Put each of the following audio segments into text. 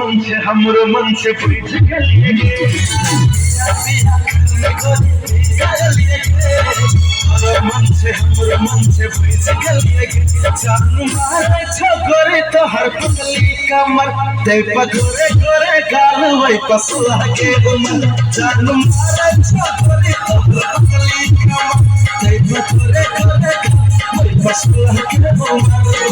हमरो मन से पूछ गलिए गे हमरो मन से पूछ गलिए गे जानू मारे छोकरे तो हर पगली कमर दे पगोरे गोरे गाल वही पसुआ के उमर जानू मारे छोकरे तो हर पगली कमर दे पगोरे गोरे गाल वही पसुआ के उमर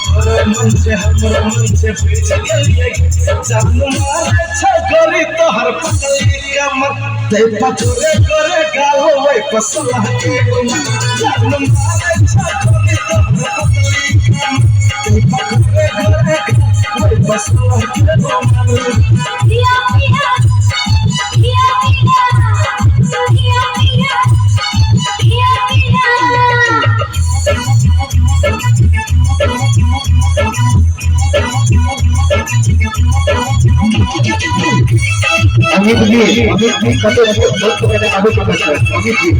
हमरो मन से पूछ गलिए जानू मारे छोकरी तो हर पगली कमर दे पगोरे गोरे गाल वही पसुआ के उमर जानू मारे छोकरी तो हर पगली कमर दे पगोरे गोरे गाल वही पसुआ के उमर अमित जी कतो बहुत कहते आगे प्रकाश कर अमित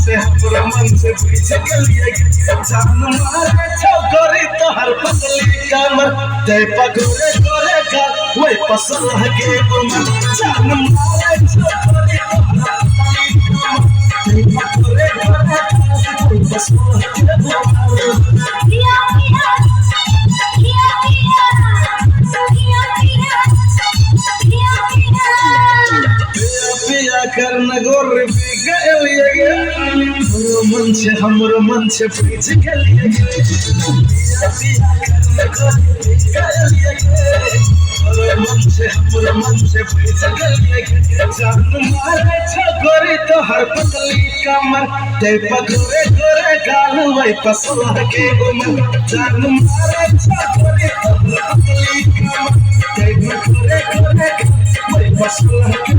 जी हमरो मन से पूछ गलिए जानू मारे छोकरी तो हर पगली कमर दे पगोरे गोरे गाल वही पसुआ के उमर जानू मारे छोकरी तो हर पगली कमर दे पगोरे गोरे गाल वही पसुआ के उमर करना गोर हमरो मन से पूछ गलिए हमरो मन से पूछ गलिए जानू मारे छोकरी तो हर पगली कमर दे पगोरे गोरे गाल वही पसुआ के उमर जानू मारे छोकरी तो हर पगली कमर दे पगोरे गोरे गाल वही पसुआ के